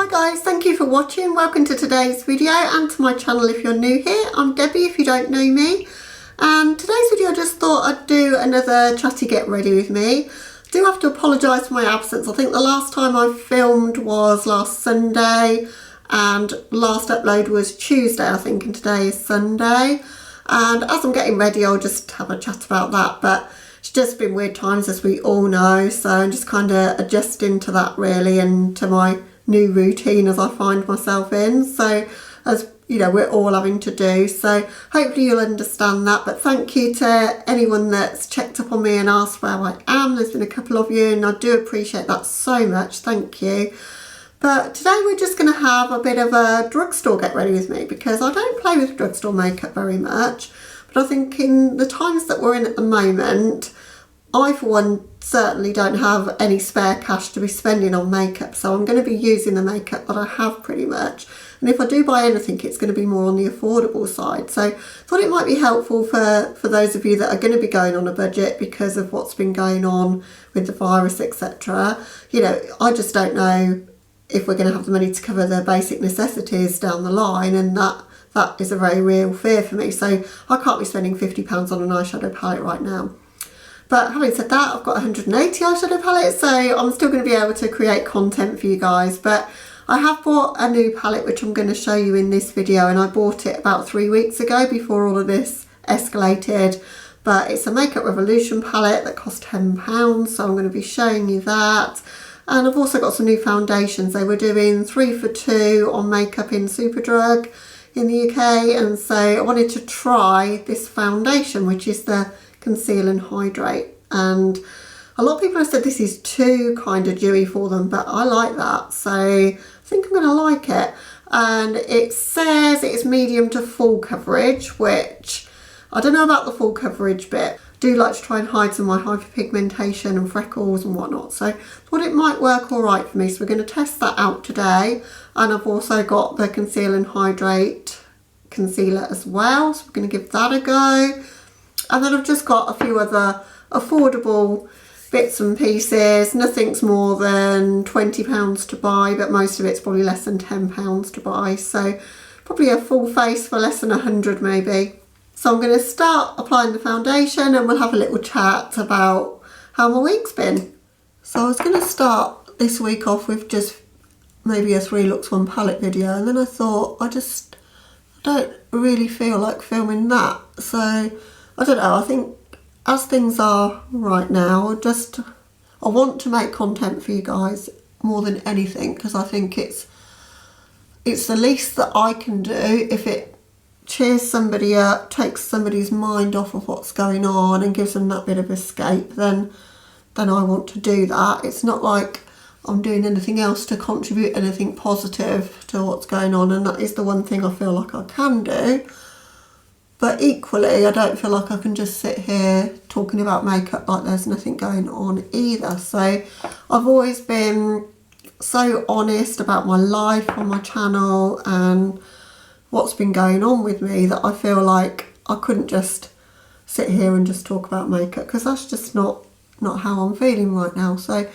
Hi guys, thank you for watching. Welcome to today's video and to my channel if you're new here. I'm Debbie if you don't know me. And today's video I just thought I'd do another chatty get ready with me. I do have to apologise for my absence. I think the last time I filmed was last Sunday and last upload was Tuesday I think, and today is Sunday. And as I'm getting ready I'll just have a chat about that, but it's just been weird times as we all know, so I'm just kind of adjusting to that really and to my new routine as I find myself in, so as you know we're all having to do, so hopefully you'll understand that. But thank you to anyone that's checked up on me and asked where I am. There's been a couple of you and I do appreciate that so much, thank you. But today we're just going to have a bit of a drugstore get ready with me, because I don't play with drugstore makeup very much, but I think in the times that we're in at the moment, I for one certainly don't have any spare cash to be spending on makeup, so I'm going to be using the makeup that I have pretty much, and if I do buy anything it's going to be more on the affordable side. So I thought it might be helpful for those of you that are going to be going on a budget because of what's been going on with the virus, etc. You know, I just don't know if we're going to have the money to cover the basic necessities down the line, and that is a very real fear for me, so I can't be spending £50 on an eyeshadow palette right now. But having said that, I've got 180 eyeshadow palettes, so I'm still going to be able to create content for you guys. But I have bought a new palette which I'm going to show you in this video, and I bought it about 3 weeks ago before all of this escalated. But it's a Makeup Revolution palette that cost £10, so I'm going to be showing you that. And I've also got some new foundations. They were doing 3 for 2 on makeup in Superdrug in the UK, and so I wanted to try this foundation, which is the Conceal and Hydrate, and a lot of people have said this is too kind of dewy for them, but I like that, so I think I'm going to like it. And it says it's medium to full coverage, which I don't know about the full coverage bit. I do like to try and hide some of my hyperpigmentation and freckles and whatnot, so I thought it might work all right for me, so we're going to test that out today. And I've also got the Conceal and Hydrate concealer as well, so we're going to give that a go. And then I've just got a few other affordable bits and pieces. Nothing's more than £20 to buy, but most of it's probably less than £10 to buy. So probably a full face for less than 100 maybe. So I'm going to start applying the foundation and we'll have a little chat about how my week's been. So I was going to start this week off with just maybe a 3 looks 1 palette video, and then I thought I don't really feel like filming that. So I don't know, I think as things are right now, I want to make content for you guys more than anything, because I think it's the least that I can do. If it cheers somebody up, takes somebody's mind off of what's going on and gives them that bit of escape, then I want to do that. It's not like I'm doing anything else to contribute anything positive to what's going on, and that is the one thing I feel like I can do. But equally, I don't feel like I can just sit here talking about makeup like there's nothing going on either. So I've always been so honest about my life on my channel and what's been going on with me that I feel like I couldn't just sit here and just talk about makeup, because that's just not how I'm feeling right now. So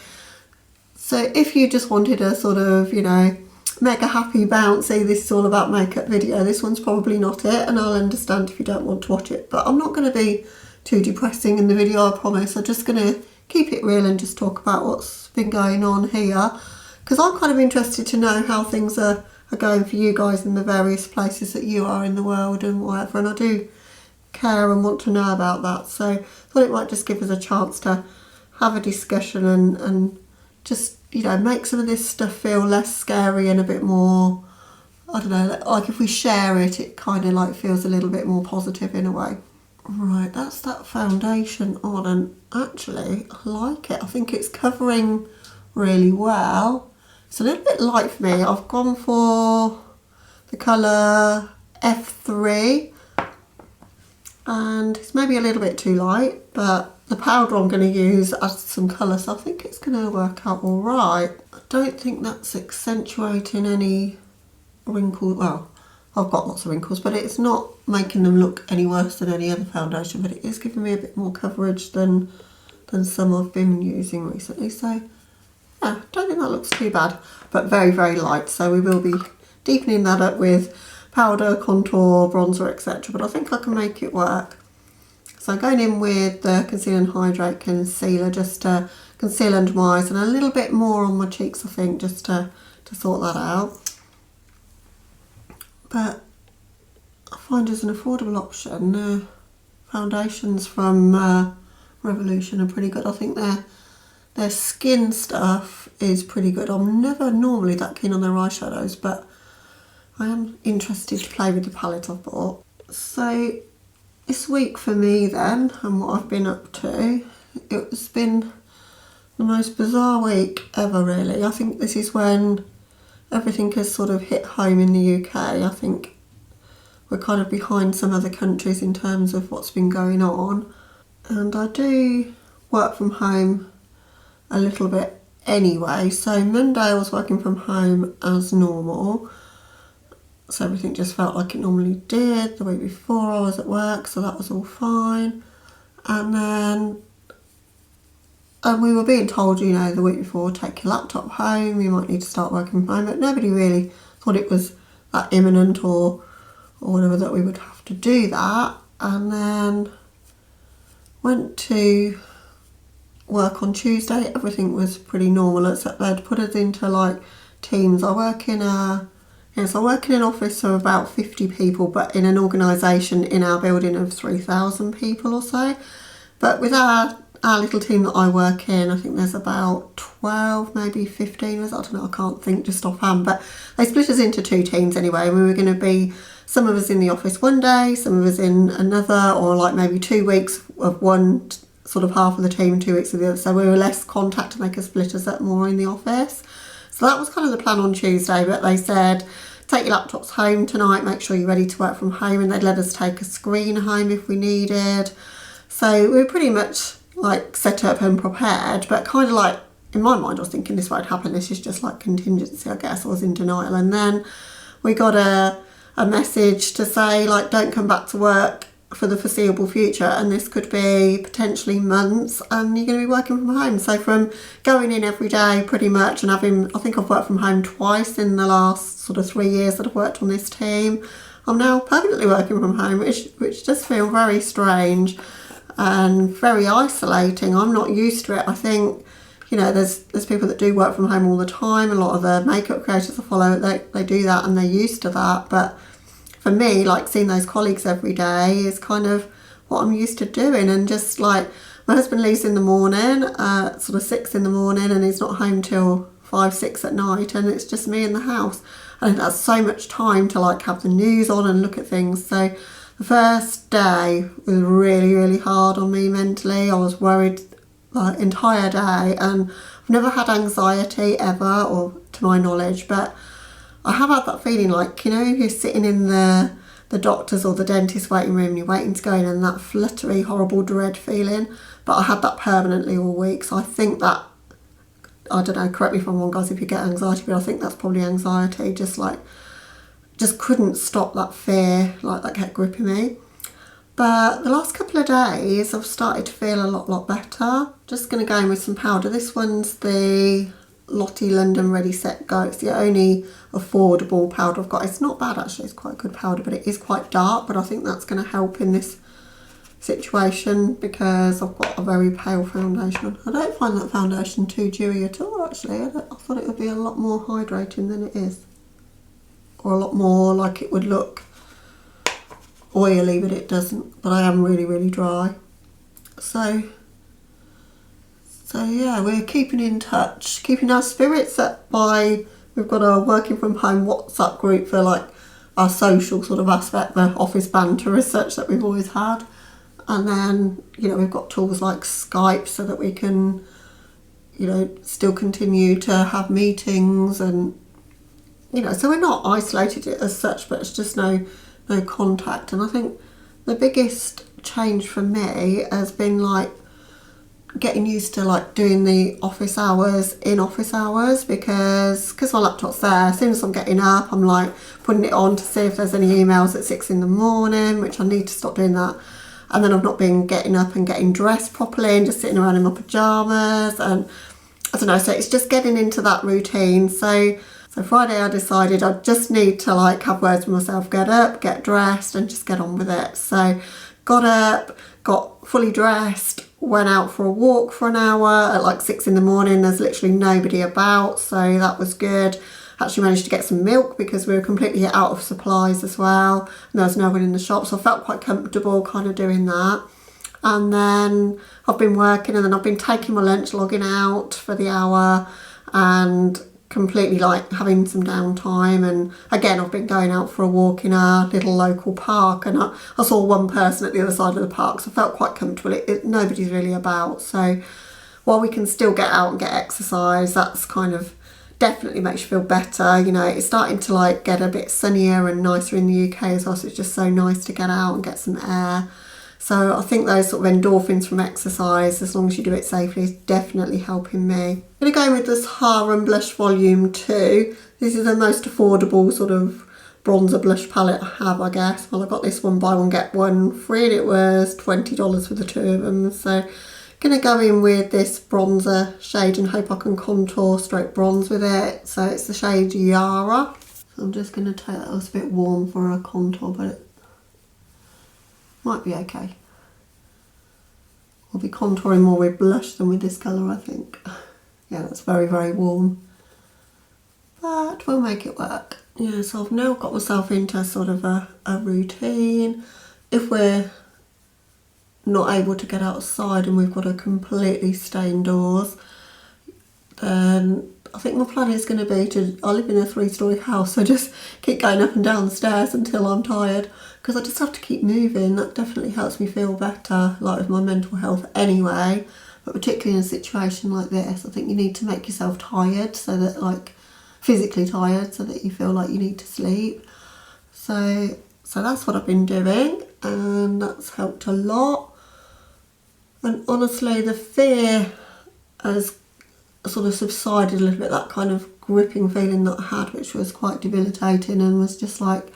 if you just wanted a sort of, you know, mega happy bouncy this is all about makeup video, this one's probably not it, and I'll understand if you don't want to watch it. But I'm not going to be too depressing in the video, I promise. I'm just going to keep it real and just talk about what's been going on here, because I'm kind of interested to know how things are going for you guys in the various places that you are in the world and whatever, and I do care and want to know about that. So I thought it might just give us a chance to have a discussion and just, you know, make some of this stuff feel less scary and a bit more, I don't know, like if we share it, it kind of like feels a little bit more positive in a way. Right, that's that foundation on, and actually I like it. I think it's covering really well. It's a little bit light for me. I've gone for the colour F3, and it's maybe a little bit too light, but the powder I'm going to use adds some colour, so I think it's going to work out all right. I don't think that's accentuating any wrinkles. Well, I've got lots of wrinkles, but it's not making them look any worse than any other foundation, but it is giving me a bit more coverage than some I've been using recently. So yeah, don't think that looks too bad, but very, very light. So we will be deepening that up with powder, contour, bronzer, etc. But I think I can make it work. So I'm going in with the Conceal and Hydrate Concealer just to conceal under my eyes and a little bit more on my cheeks, I think, just to sort that out. But I find as an affordable option, foundations from Revolution are pretty good. I think their skin stuff is pretty good. I'm never normally that keen on their eyeshadows, but I am interested to play with the palette I've bought. So this week for me then, and what I've been up to, it's been the most bizarre week ever really. I think this is when everything has sort of hit home in the UK. I think we're kind of behind some other countries in terms of what's been going on. And I do work from home a little bit anyway. So Monday I was working from home as normal. So everything just felt like it normally did. The week before I was at work, so that was all fine. And then we were being told, you know, the week before, take your laptop home, you might need to start working from home, but nobody really thought it was that imminent or whatever that we would have to do that. And then went to work on Tuesday. Everything was pretty normal, except they'd put us into like teams. I work in an office of about 50 people, but in an organisation in our building of 3,000 people or so. But with our little team that I work in, I think there's about 12, maybe 15, I don't know, I can't think just offhand, but they split us into two teams anyway. We were going to be, some of us in the office one day, some of us in another, or like maybe 2 weeks of one sort of half of the team, 2 weeks of the other. So we were less contact and they could split us up more in the office. So that was kind of the plan on Tuesday, but they said, take your laptops home tonight, make sure you're ready to work from home, and they'd let us take a screen home if we needed. So we were pretty much like set up and prepared, but kind of like in my mind I was thinking this won't happen, this is just like contingency, I guess. I was in denial. And then we got a message to say like don't come back to work for the foreseeable future, and this could be potentially months, and you're going to be working from home. So from going in every day pretty much and having, I think I've worked from home twice in the last sort of 3 years that I've worked on this team, I'm now permanently working from home, which does feel very strange and very isolating. I'm not used to it. I think, you know, there's people that do work from home all the time. A lot of the makeup creators I follow, they do that and they're used to that. But for me, like seeing those colleagues every day is kind of what I'm used to doing. And just like my husband leaves in the morning, sort of 6 in the morning, and he's not home till 5, 6 at night, and it's just me in the house. I think that's so much time to like have the news on and look at things. So the first day was really, really hard on me mentally. I was worried the entire day, and I've never had anxiety ever, or to my knowledge, but I have had that feeling like, you know, you're sitting in the doctor's or the dentist waiting room and you're waiting to go in, and that fluttery, horrible dread feeling. But I had that permanently all week, so I think that, I don't know, correct me if I'm wrong guys if you get anxiety, but I think that's probably anxiety, just couldn't stop that fear, like that kept gripping me. But the last couple of days I've started to feel a lot better. Just going to go in with some powder. This one's the Lottie London Ready Set Go. It's the only affordable powder I've got. It's not bad actually, it's quite good powder, but it is quite dark, but I think that's going to help in this situation because I've got a very pale foundation. I don't find that foundation too dewy at all actually. I thought it would be a lot more hydrating than it is. Or a lot more like it would look oily, but it doesn't. But I am really, really dry. So yeah, we're keeping in touch, keeping our spirits up by, we've got a working from home WhatsApp group for like our social sort of aspect, the office banter as such that we've always had. And then, you know, we've got tools like Skype so that we can, you know, still continue to have meetings and, you know, so we're not isolated as such, but it's just no contact. And I think the biggest change for me has been like getting used to like doing the office hours in office hours, because my laptop's there. As soon as I'm getting up, I'm like putting it on to see if there's any emails at 6 in the morning, which I need to stop doing that. And then I've not been getting up and getting dressed properly and just sitting around in my pyjamas. And I don't know, so it's just getting into that routine. So Friday I decided I just need to like have words with myself, get up, get dressed and just get on with it. So got up, got fully dressed, went out for a walk for an hour at like 6 in the morning. There's literally nobody about, so that was good. Actually managed to get some milk because we were completely out of supplies as well. And there was no one in the shop, so I felt quite comfortable kind of doing that. And then I've been working, and then I've been taking my lunch, logging out for the hour and completely like having some downtime. And again, I've been going out for a walk in a little local park, and I saw one person at the other side of the park, so I felt quite comfortable. Nobody's really about, so while we can still get out and get exercise, that's kind of definitely makes you feel better. You know, it's starting to like get a bit sunnier and nicer in the UK as well, so it's just so nice to get out and get some air. So I think those sort of endorphins from exercise, as long as you do it safely, is definitely helping me. I'm going to go with this Harlem Blush Volume 2. This is the most affordable sort of bronzer blush palette I have, I guess. Well, I got this one buy one get one free, and it was $20 for the two of them. So I'm going to go in with this bronzer shade and hope I can contour stroke bronze with it. So it's the shade Yara. So I'm just going to take that. It was a bit warm for a contour, but it might be okay. I'll be contouring more with blush than with this colour, I think. Yeah, that's very, very warm. But we'll make it work. Yeah, so I've now got myself into sort of a routine. If we're not able to get outside and we've got to completely stay indoors, then I think my plan is going to be I live in a 3-storey house, so just keep going up and down the stairs until I'm tired, because I just have to keep moving. That definitely helps me feel better, like with my mental health anyway, but particularly in a situation like this, I think you need to make yourself tired, so that like physically tired, so that you feel like you need to sleep. So that's what I've been doing, and that's helped a lot. And honestly, the fear has sort of subsided a little bit, that kind of gripping feeling that I had, which was quite debilitating, and was just like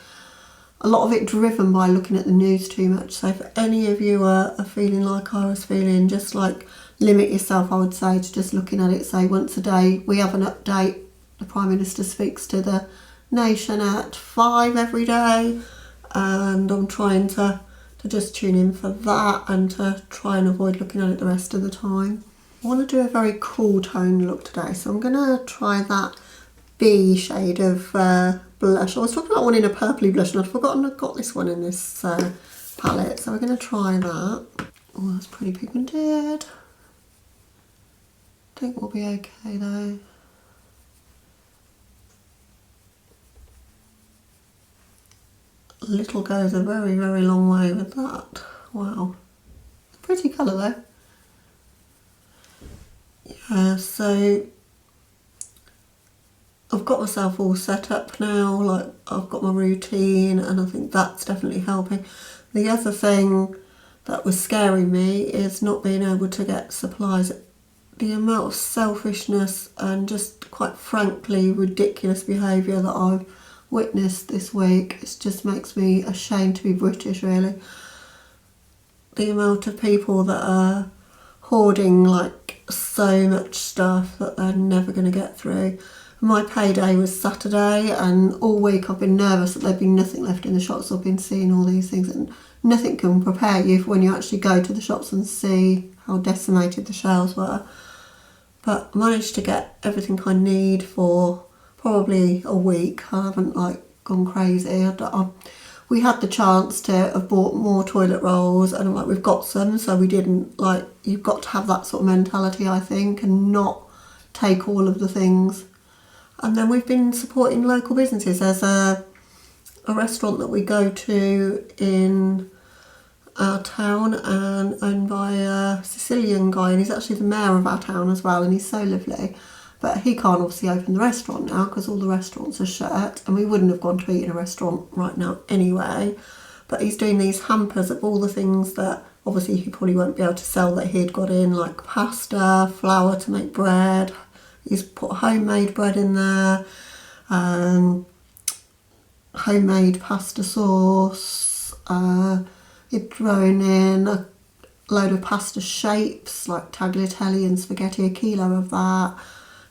a lot of it driven by looking at the news too much. So if any of you are feeling like I was feeling, just like limit yourself, I would say, to just looking at it. Say once a day we have an update. The Prime Minister speaks to the nation at 5 every day, and I'm trying to just tune in for that and to try and avoid looking at it the rest of the time. I want to do a very cool tone look today, so I'm going to try that B shade of blush. I was talking about one in a purpley blush, and I'd forgotten I've got this one in this palette, so we're going to try that. Oh, that's pretty pigmented. I think we'll be okay though. Little goes a very, very long way with that. Wow. Pretty colour though. Yeah, so I've got myself all set up now, like I've got my routine, and I think that's definitely helping. The other thing that was scaring me is not being able to get supplies. The amount of selfishness and just quite frankly ridiculous behaviour that I've witnessed this week, it just makes me ashamed to be British, really. The amount of people that are hoarding like so much stuff that they're never going to get through. My payday was Saturday, and all week I've been nervous that there'd be nothing left in the shops. I've been seeing all these things, and nothing can prepare you for when you actually go to the shops and see how decimated the shelves were. But I managed to get everything I need for probably a week. I haven't like gone crazy. We had the chance to have bought more toilet rolls, and I'm like, we've got some, so we didn't. Like, you've got to have that sort of mentality, I think, and not take all of the things. And then we've been supporting local businesses. There's a restaurant that we go to in our town, and owned by a Sicilian guy, and he's actually the mayor of our town as well, and he's so lovely. But he can't obviously open the restaurant now because all the restaurants are shut, and we wouldn't have gone to eat in a restaurant right now anyway. But he's doing these hampers of all the things that obviously he probably won't be able to sell that he'd got in, like pasta, flour to make bread. He's put homemade bread in there, homemade pasta sauce. He'd thrown in load of pasta shapes like tagliatelle and spaghetti, a kilo of that,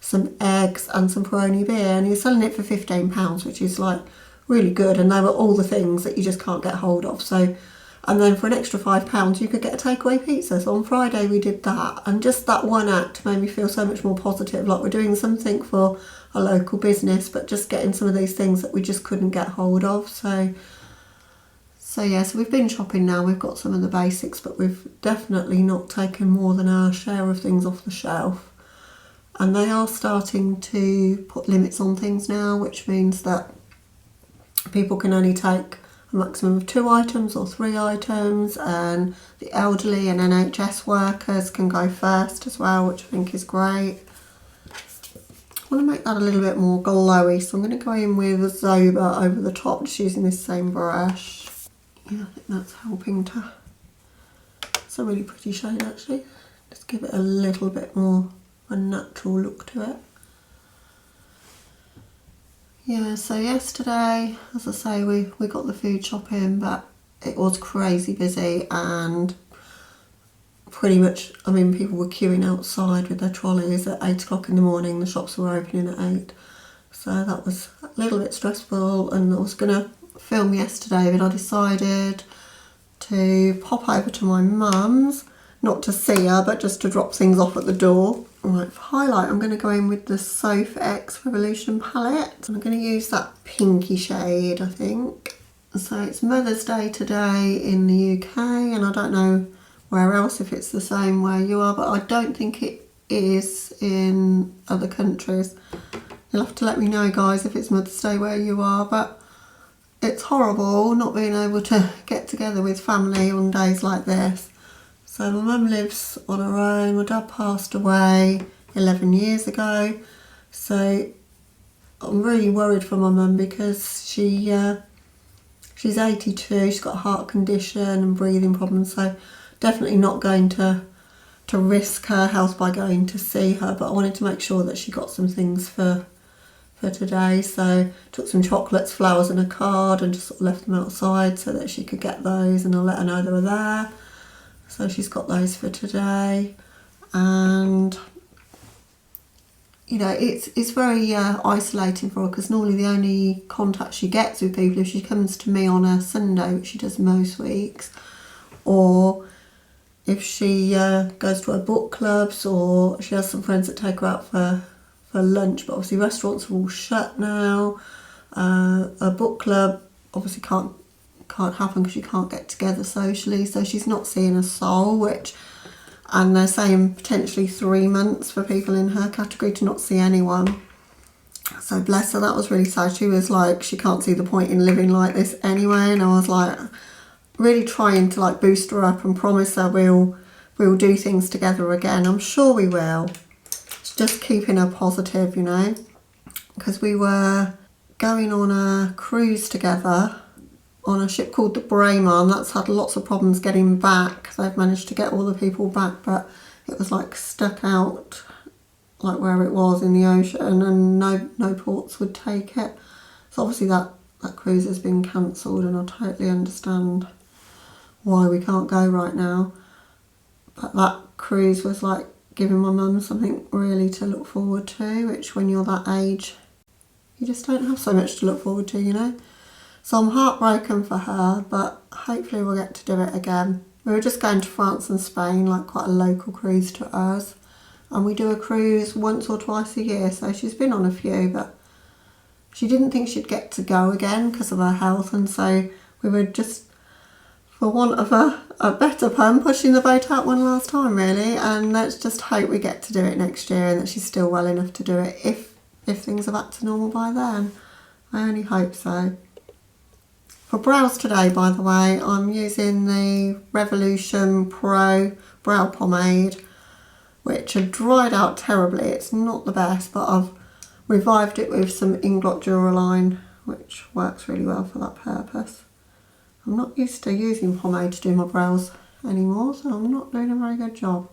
some eggs and some Peroni beer, and he was selling it for £15, which is like really good, and they were all the things that you just can't get hold of. So, and then for an extra £5 you could get a takeaway pizza. So on Friday we did that, and just that one act made me feel so much more positive, like we're doing something for a local business, but just getting some of these things that we just couldn't get hold of. So yeah, so we've been shopping now, we've got some of the basics, but we've definitely not taken more than our share of things off the shelf. And they are starting to put limits on things now, which means that people can only take a maximum of 2 items or 3 items, and the elderly and NHS workers can go first as well, which I think is great. I want to make that a little bit more glowy, so I'm going to go in with Zoba over the top, just using this same brush. Yeah, I think that's helping to... It's a really pretty shade actually. Just give it a little bit more a natural look to it. Yeah, so yesterday, as I say, we got the food shopping, but it was crazy busy, and pretty much, I mean, people were queuing outside with their trolleys at 8 o'clock in the morning. The shops were opening at 8. So that was a little bit stressful, and I was going to film yesterday, but I decided to pop over to my mum's, not to see her, but just to drop things off at the door. Right, for highlight, I'm going to go in with the Soph X Revolution palette. I'm going to use that pinky shade, I think. So it's Mother's Day today in the UK, and I don't know where else, if it's the same where you are, but I don't think it is in other countries. You'll have to let me know, guys, if it's Mother's Day where you are, but it's horrible not being able to get together with family on days like this. So my mum lives on her own. My dad passed away 11 years ago. So I'm really worried for my mum, because she's 82, she's got a heart condition and breathing problems, so definitely not going to risk her health by going to see her, but I wanted to make sure that she got some things for today. So took some chocolates, flowers and a card, and just sort of left them outside so that she could get those, and I'll let her know they were there. So she's got those for today. And you know, it's very isolating for her, because normally the only contact she gets with people, if she comes to me on a Sunday, which she does most weeks, or if she goes to her book clubs, or she has some friends that take her out for lunch. But obviously restaurants are all shut now. A book club obviously can't happen because you can't get together socially, so she's not seeing a soul, and they're saying potentially 3 months for people in her category to not see anyone. So bless her, that was really sad. She was like, she can't see the point in living like this anyway, and I was like really trying to like boost her up and promise her we'll do things together again. I'm sure we will. It's just keeping her positive, you know, because we were going on a cruise together on a ship called the Braemar, and that's had lots of problems getting back. They've managed to get all the people back, but it was like stuck out like where it was in the ocean, and no ports would take it. So obviously that cruise has been cancelled, and I totally understand why we can't go right now. But that cruise was like giving my mum something really to look forward to, which when you're that age, you just don't have so much to look forward to, you know. So I'm heartbroken for her, but hopefully we'll get to do it again. We were just going to France and Spain, like quite a local cruise to us. And we do a cruise once or twice a year, so she's been on a few, but she didn't think she'd get to go again because of her health. And so we were just, for want of a better pun, pushing the boat out one last time, really. And let's just hope we get to do it next year, and that she's still well enough to do it if things are back to normal by then. I only hope so. For brows today, by the way, I'm using the Revolution Pro Brow Pomade, which had dried out terribly. It's not the best, but I've revived it with some Inglot Duraline, which works really well for that purpose. I'm not used to using pomade to do my brows anymore, so I'm not doing a very good job.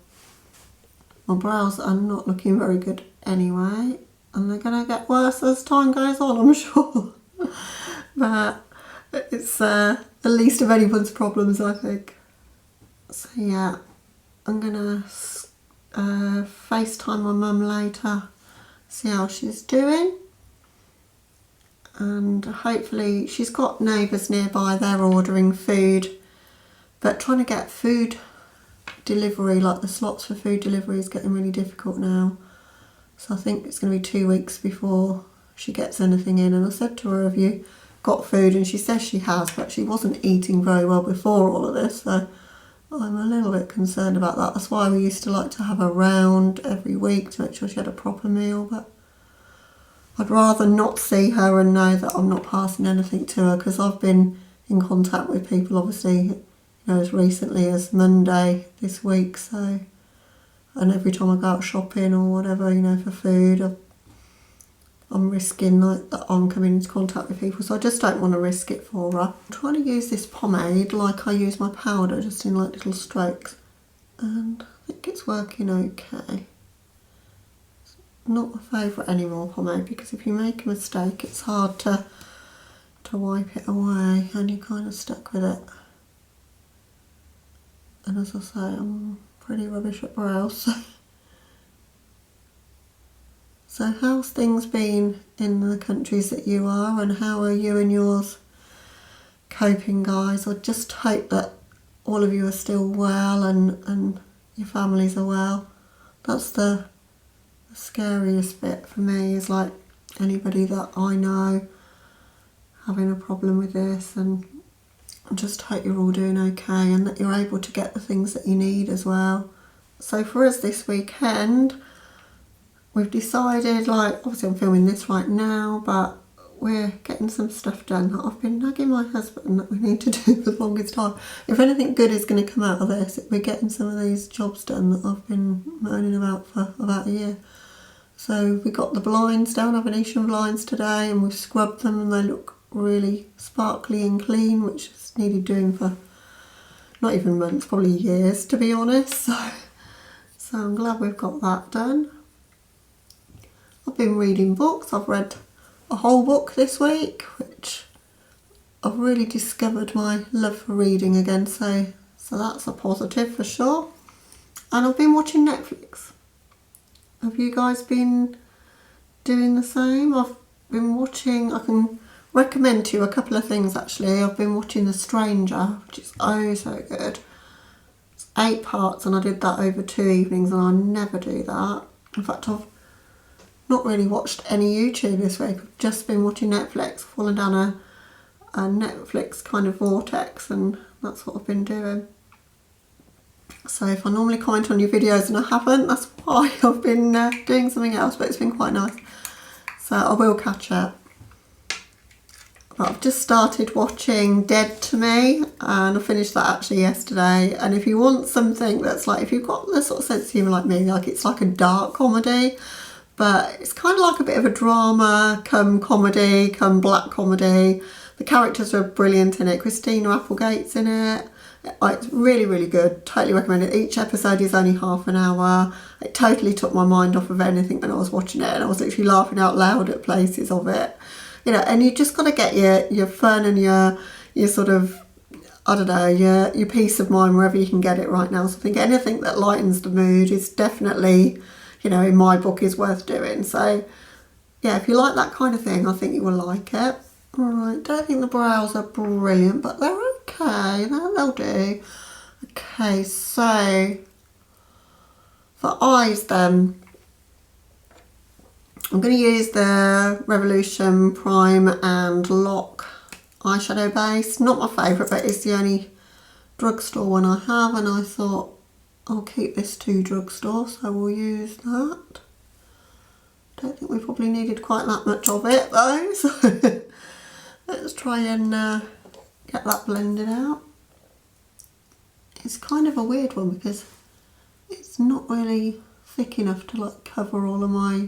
My brows are not looking very good anyway, and they're going to get worse as time goes on, I'm sure. But it's the least of anyone's problems, I think. So yeah, I'm gonna FaceTime my mum later, see how she's doing, and hopefully she's got neighbours nearby, they're ordering food, but trying to get food delivery, like the slots for food delivery, is getting really difficult now. So I think it's going to be 2 weeks before she gets anything in. And I said to her, have you got food? And she says she has, but she wasn't eating very well before all of this, so I'm a little bit concerned about that. That's why we used to like to have her round every week to make sure she had a proper meal, but I'd rather not see her and know that I'm not passing anything to her, because I've been in contact with people, obviously, you know, as recently as Monday this week, so, and every time I go out shopping or whatever, you know, for food, I'm risking like that I'm coming into contact with people, so I just don't want to risk it for her. I'm trying to use this pomade like I use my powder, just in like little strokes, and I think it's working okay. It's not my favourite anymore, pomade, because if you make a mistake it's hard to wipe it away and you're kind of stuck with it. And as I say, I'm pretty rubbish at brows. So how's things been in the countries that you are, and how are you and yours coping, guys? I just hope that all of you are still well and your families are well. That's the scariest bit for me, is like anybody that I know having a problem with this, and I just hope you're all doing okay and that you're able to get the things that you need as well. So for us this weekend, we've decided, like, obviously I'm filming this right now, but we're getting some stuff done that I've been nagging my husband that we need to do for the longest time. If anything good is going to come out of this, we're getting some of these jobs done that I've been moaning about for about a year. So we got the blinds down, our Venetian blinds today, and we've scrubbed them and they look really sparkly and clean, which is needed doing for not even months, probably years, to be honest. So I'm glad we've got that done. I've been reading books. I've read a whole book this week, which I've really discovered my love for reading again, so that's a positive for sure. And I've been watching Netflix. Have you guys been doing the same? I've been watching, I can recommend to you a couple of things actually. I've been watching The Stranger, which is oh so good. It's 8 parts and I did that over 2 evenings, and I never do that. In fact, I've not really watched any YouTube this week. I've just been watching Netflix, fallen down a Netflix kind of vortex, and that's what I've been doing. So if I normally comment on your videos and I haven't, that's why I've been doing something else, but it's been quite nice. So I will catch up. But I've just started watching Dead to Me, and I finished that actually yesterday. And if you want something that's like, if you've got the sort of sense of humour like me, like it's like a dark comedy, but it's kind of like a bit of a drama, come comedy, come black comedy. The characters are brilliant in it. Christina Applegate's in it. It's really, really good. Totally recommend it. Each episode is only half an hour. It totally took my mind off of anything when I was watching it, and I was literally laughing out loud at places of it. You know, and you just got to get your fun and your sort of, I don't know, your peace of mind wherever you can get it right now. So I think anything that lightens the mood is definitely, you know, in my book is worth doing. So yeah, if you like that kind of thing, I think you will like it. Alright, don't think the brows are brilliant, but they're okay, they'll do. Okay, so for eyes then, I'm going to use the Revolution Prime and Lock eyeshadow base. Not my favourite, but it's the only Drugstore one I have, and I thought I'll keep this to Drugstore, so we'll use that. Don't think we probably needed quite that much of it though, so let's try and get that blended out. It's kind of a weird one because it's not really thick enough to like cover all of my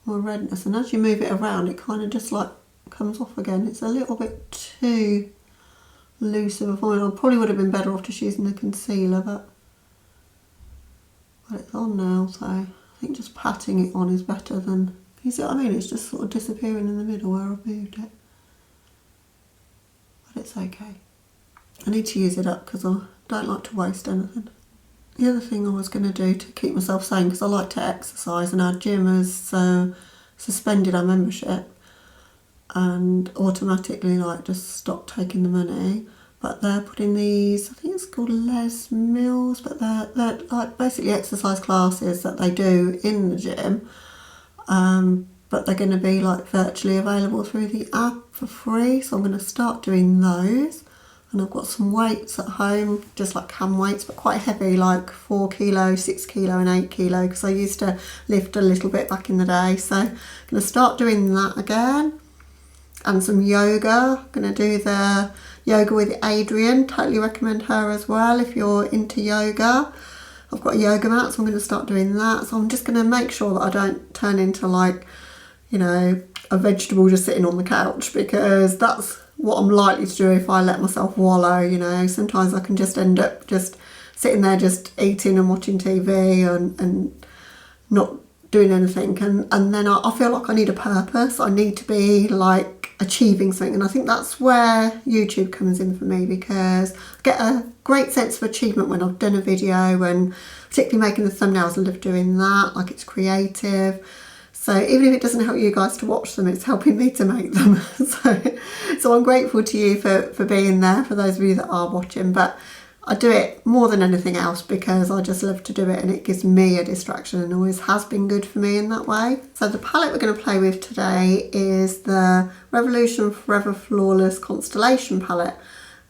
redness, and as you move it around it kind of just like comes off again. It's a little bit too loose of a formula. I probably would have been better off just using the concealer, but it's on now, so I think just patting it on is better than, you see what I mean? It's just sort of disappearing in the middle where I've moved it. But it's okay. I need to use it up because I don't like to waste anything. the other thing I was going to do to keep myself sane, because I like to exercise and our gym has suspended our membership and automatically like just stopped taking the money, but they're putting these, I think it's called Les Mills, but they're like basically exercise classes that they do in the gym, but they're going to be like virtually available through the app for free, so I'm going to start doing those. And I've got some weights at home, just like hand weights, but quite heavy, like 4 kilo, 6 kilo and 8 kilo, because I used to lift a little bit back in the day. So I'm going to start doing that again. And some yoga. I'm going to do the yoga with Adrian. Totally recommend her as well if you're into yoga. I've got a yoga mat, so I'm going to start doing that. So I'm just going to make sure that I don't turn into like, you know, a vegetable just sitting on the couch, because that's what I'm likely to do if I let myself wallow, you know. Sometimes I can just end up just sitting there just eating and watching TV and not doing anything, and then I feel like I need a purpose. I need to be like achieving something, and I think that's where YouTube comes in for me, because I get a great sense of achievement when I've done a video, and particularly making the thumbnails, I love doing that, like it's creative. So even if it doesn't help you guys to watch them, it's helping me to make them. So I'm grateful to you for being there, for those of you that are watching. But I do it more than anything else because I just love to do it, and it gives me a distraction and always has been good for me in that way. So the palette we're going to play with today is the Revolution Forever Flawless Constellation palette.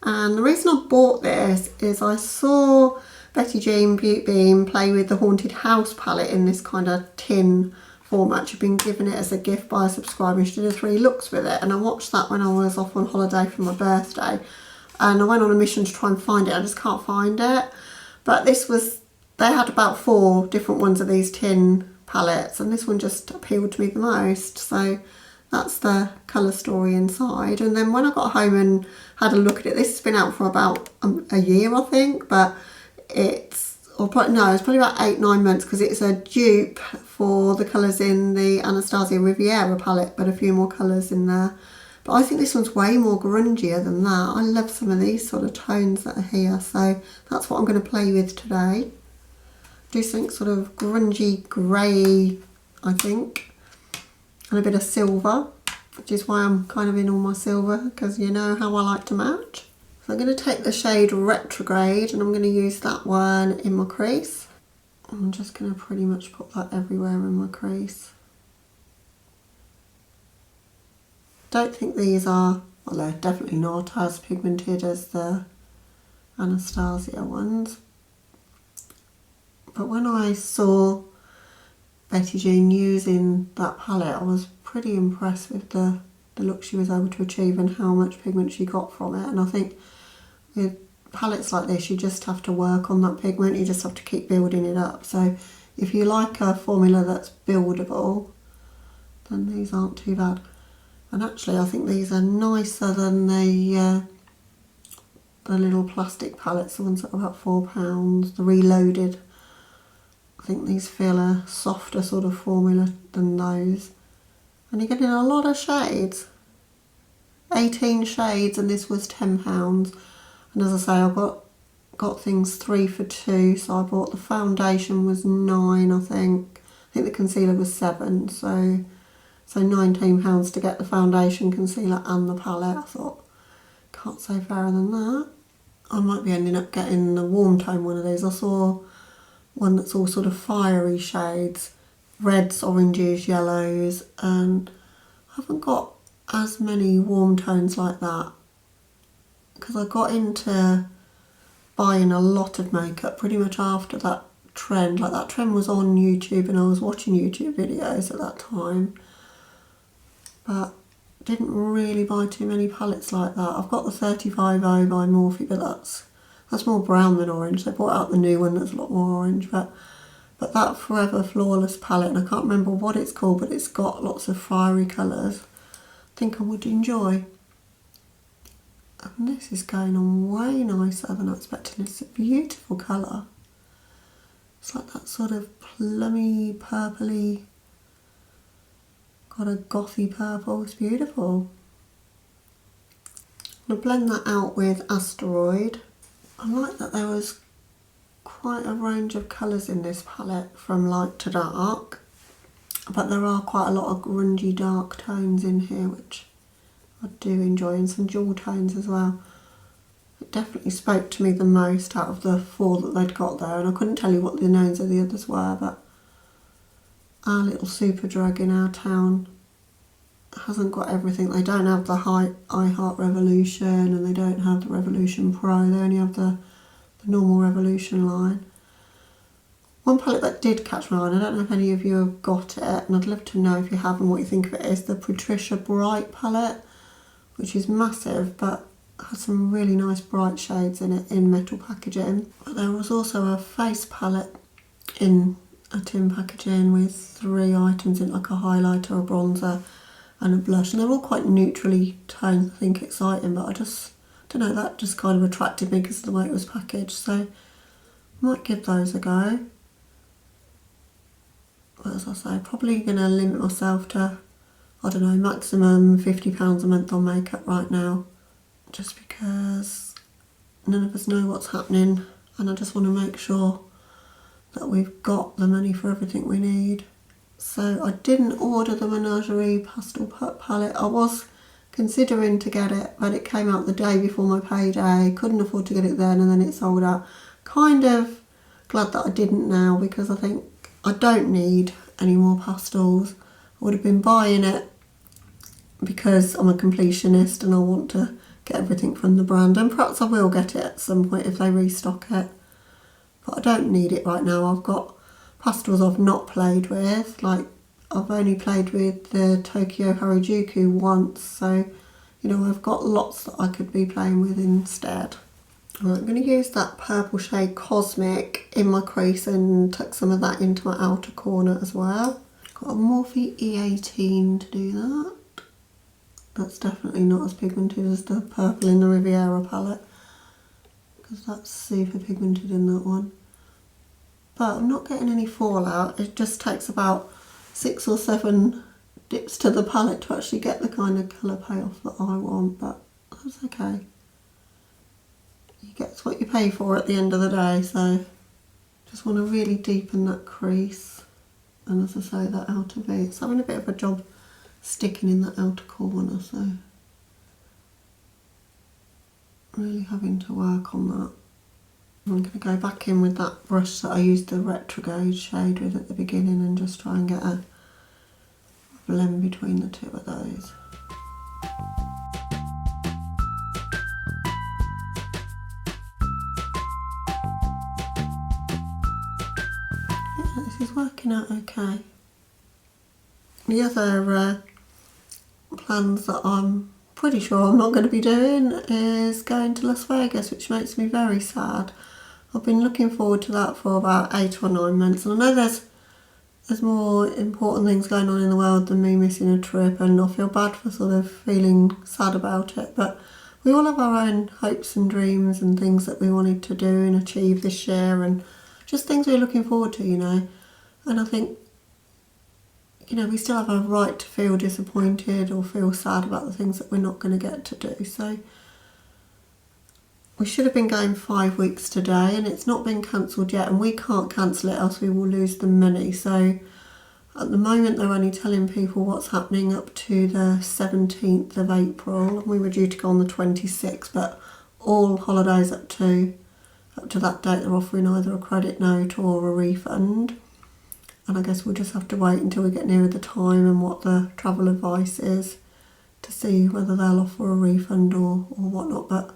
And the reason I bought this is I saw Betty Jean Beauty Beam play with the Haunted House palette in this kind of tin format. She'd been given it as a gift by a subscriber, and she did 3 looks with it, and I watched that when I was off on holiday for my birthday, and I went on a mission to try and find it. I just can't find it, but this was, they had about 4 different ones of these tin palettes, and this one just appealed to me the most. So that's the colour story inside. And then when I got home and had a look at it, this has been out for about a year I think, but it's probably about 8-9 months, because it's a dupe for the colours in the Anastasia Riviera palette, but a few more colours in there. But I think this one's way more grungier than that. I love some of these sort of tones that are here, so that's what I'm going to play with today. Do something sort of grungy grey, I think, and a bit of silver, which is why I'm kind of in all my silver, because you know how I like to match. So I'm going to take the shade Retrograde, and I'm going to use that one in my crease. I'm just going to pretty much put that everywhere in my crease. Don't think these are, well, they're definitely not as pigmented as the Anastasia ones. But when I saw Betty Jean using that palette, I was pretty impressed with the look she was able to achieve and how much pigment she got from it. And I think with palettes like this, you just have to work on that pigment, you just have to keep building it up. So if you like a formula that's buildable, then these aren't too bad. And actually I think these are nicer than the little plastic palettes, the ones that are about £4, the Reloaded. I think these feel a softer sort of formula than those. And you're getting a lot of shades. 18 shades, and this was £10. And as I say, I got things 3 for 2, so I bought the foundation was 9, I think. I think the concealer was 7, so £19 to get the foundation, concealer and the palette. I thought, can't say fairer than that. I might be ending up getting the warm tone one of these. I saw one that's all sort of fiery shades, reds, oranges, yellows, and I haven't got as many warm tones like that, because I got into buying a lot of makeup pretty much after that trend. Like that trend was on YouTube and I was watching YouTube videos at that time, but didn't really buy too many palettes like that. I've got the 350 by Morphe, but that's more brown than orange. They brought out the new one that's a lot more orange, but that Forever Flawless palette, and I can't remember what it's called, but it's got lots of fiery colours. I think I would enjoy. And this is going on way nicer than I expected. It's a beautiful colour. It's like that sort of plummy, purpley, got a gothy purple. It's beautiful. I'm going to blend that out with Asteroid. I like that there was quite a range of colours in this palette from light to dark, but there are quite a lot of grungy dark tones in here which I do enjoy, and some jewel tones as well. It definitely spoke to me the most out of the 4 that they'd got there, and I couldn't tell you what the names of the others were, but our little super drug in our town hasn't got everything. They don't have the I Heart Revolution, and they don't have the Revolution Pro. They only have the normal Revolution line. One palette that did catch my eye, and I don't know if any of you have got it, and I'd love to know if you have and what you think of it, is the Patricia Bright palette, which is massive but has some really nice bright shades in it in metal packaging. But there was also a face palette in a tin packaging with 3 items in, like a highlighter, a bronzer and a blush, and they're all quite neutrally toned. I think exciting, but I don't know, that just kind of attracted me because of the way it was packaged, so I might give those a go. But as I say, probably going to limit myself to, I don't know, maximum £50 a month on makeup right now, just because none of us know what's happening, and I just want to make sure that we've got the money for everything we need. So I didn't order the Menagerie Pastel palette. I was considering to get it, but it came out the day before my payday. Couldn't afford to get it then, and then it sold out. Kind of glad that I didn't now, because I think I don't need any more pastels. I would have been buying it because I'm a completionist and I want to get everything from the brand, and perhaps I will get it at some point if they restock it. But I don't need it right now. I've got pastels I've not played with, like I've only played with the Tokyo Harajuku once, so you know, I've got lots that I could be playing with instead. Right, I'm going to use that purple shade Cosmic in my crease and tuck some of that into my outer corner as well. Got a Morphe E18 to do that. That's definitely not as pigmented as the purple in the Riviera palette, because that's super pigmented in that one. But I'm not getting any fallout. It just takes about 6 or 7 dips to the palette to actually get the kind of colour payoff that I want, but that's okay. You get what you pay for at the end of the day, so just want to really deepen that crease, and as I say, that outer V. It's having a bit of a job sticking in that outer corner, so really having to work on that. I'm going to go back in with that brush that I used the Retrograde shade with at the beginning and just try and get a blend between the two of those. Yeah, this is working out okay. The other plans that I'm pretty sure I'm not going to be doing is going to Las Vegas, which makes me very sad. I've been looking forward to that for about 8 or 9 months, and I know there's more important things going on in the world than me missing a trip, and I feel bad for sort of feeling sad about it, but we all have our own hopes and dreams and things that we wanted to do and achieve this year, and just things we're looking forward to, you know. And I think, you know, we still have a right to feel disappointed or feel sad about the things that we're not going to get to do. So we should have been going 5 weeks today, and it's not been cancelled yet, and we can't cancel it else we will lose the money. So at the moment they're only telling people what's happening up to the 17th of April, and we were due to go on the 26th, but all holidays up to that date they're offering either a credit note or a refund. And I guess we'll just have to wait until we get nearer the time and what the travel advice is to see whether they'll offer a refund or whatnot. But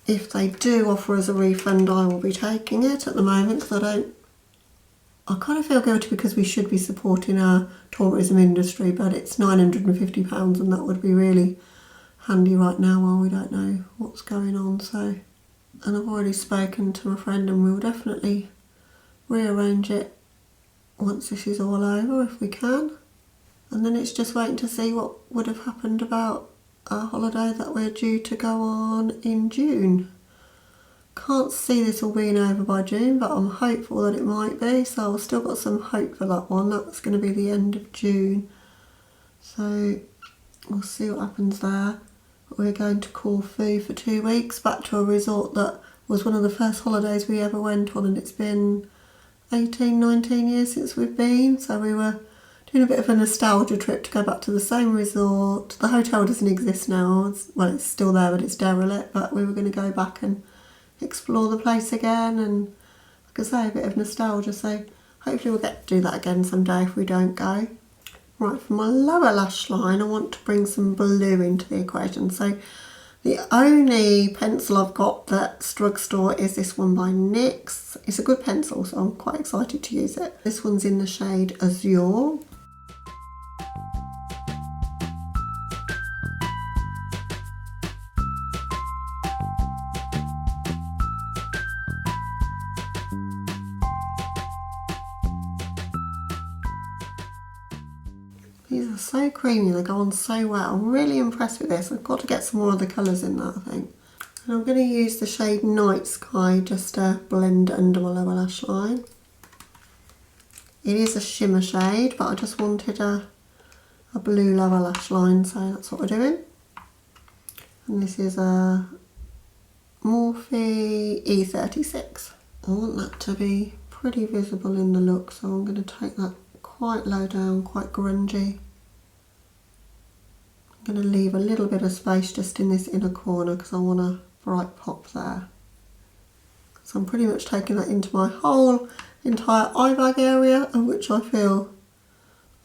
if they do offer us a refund, I will be taking it at the moment, because I kind of feel guilty because we should be supporting our tourism industry, but it's £950 and that would be really handy right now while we don't know what's going on. So, and I've already spoken to my friend and we'll definitely rearrange it once this is all over if we can. And then it's just waiting to see what would have happened about our holiday that we're due to go on in June. Can't see this all being over by June, but I'm hopeful that it might be, so I've still got some hope for that one. That's going to be the end of June, so we'll see what happens there. We're going to Corfu for 2 weeks, back to a resort that was one of the first holidays we ever went on, and it's been 18, 19 years since we've been, so we were doing a bit of a nostalgia trip to go back to the same resort. The hotel doesn't exist now, well, it's still there but it's derelict, but we were going to go back and explore the place again, and like I say, a bit of nostalgia, so hopefully we'll get to do that again someday if we don't go. Right, for my lower lash line I want to bring some blue into the equation, so the only pencil I've got that's Drugstore is this one by NYX. It's a good pencil, so I'm quite excited to use it. This one's in the shade Azure. These are so creamy, they go on so well. I'm really impressed with this. I've got to get some more of the colours in that, I think. And I'm going to use the shade Night Sky just to blend under my lower lash line. It is a shimmer shade, but I just wanted a blue lower lash line, so that's what we're doing. And this is a Morphe E36. I want that to be pretty visible in the look, so I'm going to take that quite low down, quite grungy. I'm going to leave a little bit of space just in this inner corner because I want a bright pop there. So I'm pretty much taking that into my whole entire eye bag area, of which I feel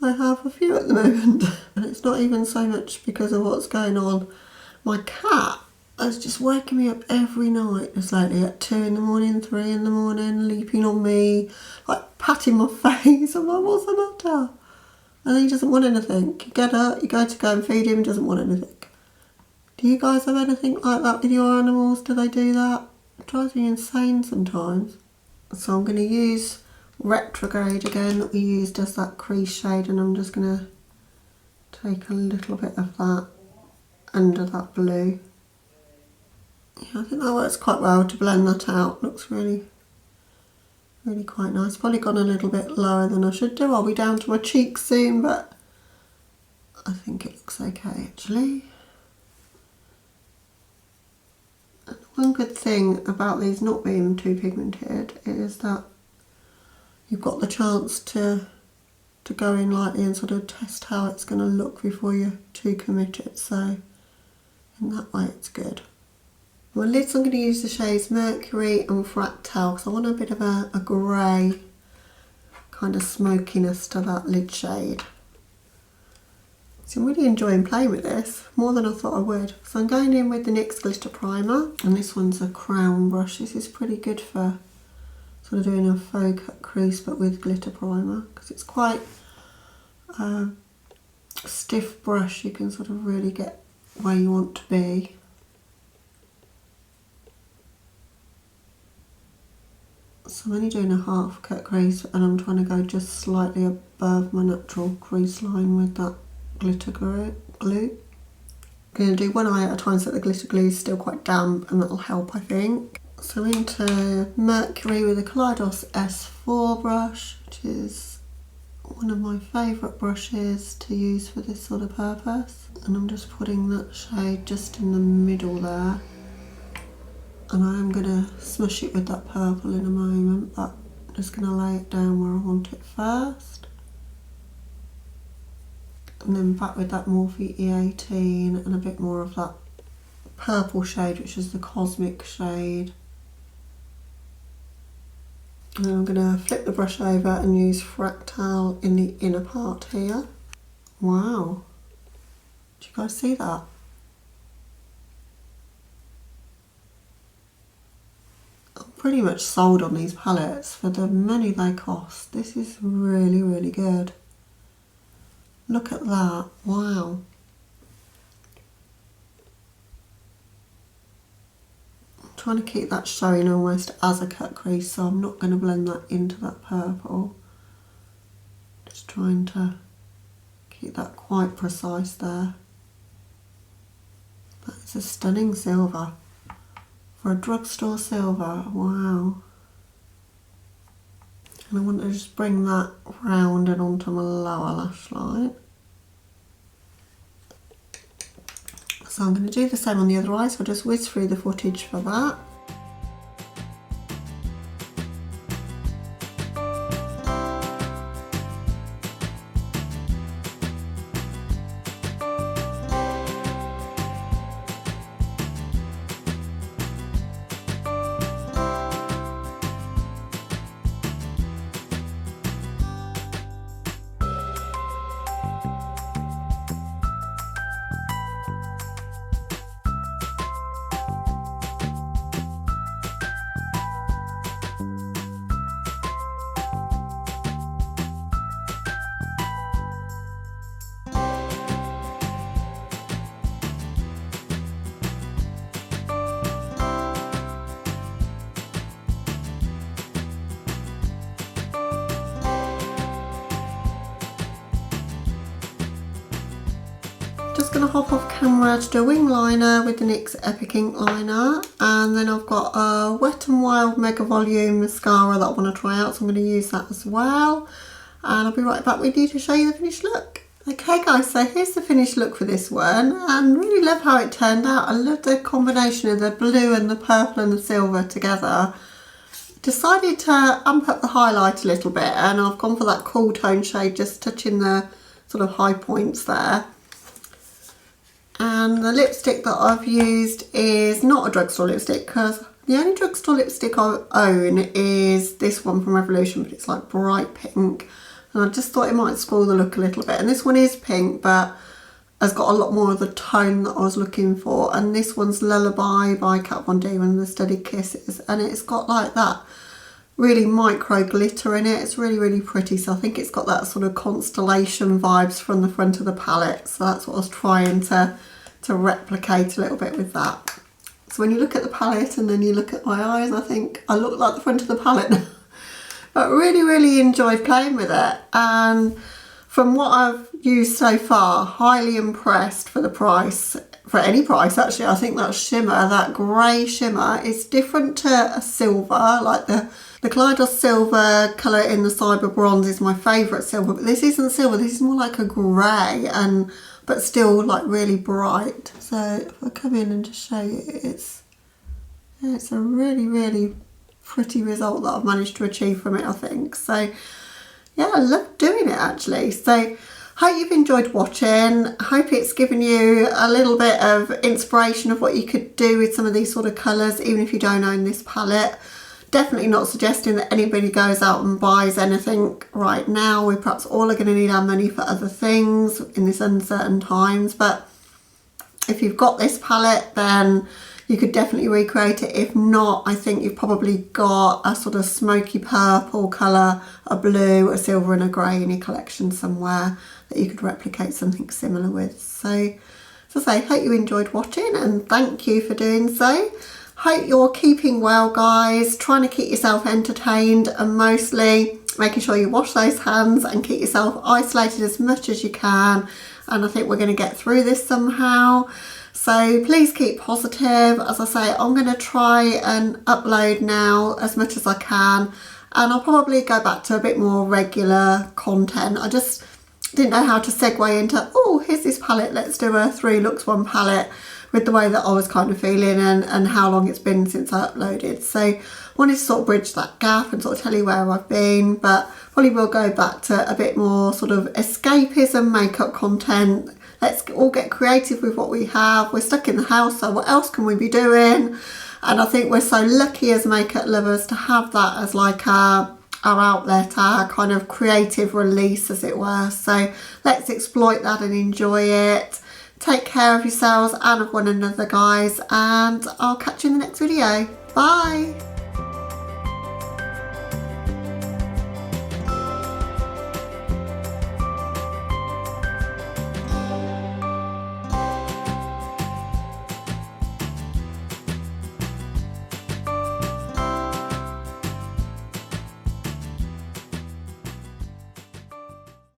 I have a few at the moment. And it's not even so much because of what's going on. My cat is just waking me up every night just lately at 2 in the morning, 3 in the morning, leaping on me, like patting my face. I'm like, what's the matter? And he doesn't want anything. You get up, you go and feed him, he doesn't want anything. Do you guys have anything like that with your animals? Do they do that? It drives me insane sometimes. So I'm going to use Retrograde again that we used as that crease shade, and I'm just going to take a little bit of that under that blue. Yeah, I think that works quite well to blend that out. Looks really quite nice. Probably gone a little bit lower than I should do. I'll be down to my cheeks soon, but I think it looks okay actually. And one good thing about these not being too pigmented is that you've got the chance to go in lightly and sort of test how it's going to look before you're too committed. So in that way it's good. My lids, I'm going to use the shades Mercury and Fractal because I want a bit of a grey kind of smokiness to that lid shade. So I'm really enjoying playing with this, more than I thought I would. So I'm going in with the NYX Glitter Primer, and this one's a crown brush. This is pretty good for sort of doing a faux cut crease but with glitter primer, because it's quite a stiff brush. You can sort of really get where you want to be. So I'm only doing a half cut crease, and I'm trying to go just slightly above my natural crease line with that glitter glue. I'm going to do one eye at a time so that the glitter glue is still quite damp, and that'll help I think. So into Mercury with a Kaleidos S4 brush, which is one of my favourite brushes to use for this sort of purpose. And I'm just putting that shade just in the middle there. And I am going to smush it with that purple in a moment, but I'm just going to lay it down where I want it first. And then back with that Morphe E18 and a bit more of that purple shade, which is the Cosmic shade. And then I'm going to flip the brush over and use Fractal in the inner part here. Wow, do you guys see that? I'm pretty much sold on these palettes for the money they cost. This is really good. Look at that, wow. I'm trying to keep that showing almost as a cut crease, so I'm not going to blend that into that purple. Just trying to keep that quite precise there. That is a stunning silver. For a drugstore silver, wow. And I want to just bring that round and onto my lower lash line. So I'm going to do the same on the other eye, so I'll just whiz through the footage for that. Just going to hop off camera to do a wing liner with the NYX Epic Ink Liner, and then I've got a Wet n Wild Mega Volume Mascara that I want to try out, so I'm going to use that as well, and I'll be right back with you to show you the finished look. Okay guys, so here's the finished look for this one, and really love how it turned out. I love the combination of the blue and the purple and the silver together. Decided to amp up the highlight a little bit, and I've gone for that cool tone shade, just touching the sort of high points there. And the lipstick that I've used is not a Drugstore lipstick, because the only Drugstore lipstick I own is this one from Revolution, but it's like bright pink. And I just thought it might spoil the look a little bit. And this one is pink, but has got a lot more of the tone that I was looking for. And this one's Lullaby by Kat Von D, one of the Studied Kisses. And it's got like that really micro glitter in it. It's really, really pretty. So I think it's got that sort of constellation vibes from the front of the palette. So that's what I was trying to replicate a little bit with that. So when you look at the palette and then you look at my eyes, I think I look like the front of the palette now. But really, really enjoyed playing with it. And from what I've used so far, highly impressed for the price. For any price, actually. I think that shimmer, that grey shimmer, is different to a silver. Like the Kaleidos Silver colour in the Cyber Bronze is my favourite silver. But this isn't silver. This is more like a grey, but still like really bright. So if I come in and just show you, it's a really, really pretty result that I've managed to achieve from it, I think. So yeah, I love doing it actually. So hope you've enjoyed watching. Hope it's given you a little bit of inspiration of what you could do with some of these sort of colours, even if you don't own this palette. Definitely not suggesting that anybody goes out and buys anything right now. We perhaps all are going to need our money for other things in this uncertain times. But if you've got this palette, then you could definitely recreate it. If not, I think you've probably got a sort of smoky purple colour, a blue, a silver and a grey in your collection somewhere that you could replicate something similar with. So, as I say, hope you enjoyed watching, and thank you for doing so. Hope you're keeping well, guys, trying to keep yourself entertained, and mostly making sure you wash those hands and keep yourself isolated as much as you can. And I think we're going to get through this somehow. So please keep positive. As I say, I'm going to try and upload now as much as I can, and I'll probably go back to a bit more regular content. I just didn't know how to segue into, oh, here's this palette, let's do a 3 looks 1 palette, with the way that I was kind of feeling and how long it's been since I uploaded. So I wanted to sort of bridge that gap and sort of tell you where I've been, but probably will go back to a bit more sort of escapism makeup content. Let's all get creative with what we have. We're stuck in the house, so what else can we be doing? And I think we're so lucky as makeup lovers to have that as like our outlet, our kind of creative release, as it were. So let's exploit that and enjoy it. Take care of yourselves and of one another, guys, and I'll catch you in the next video. Bye.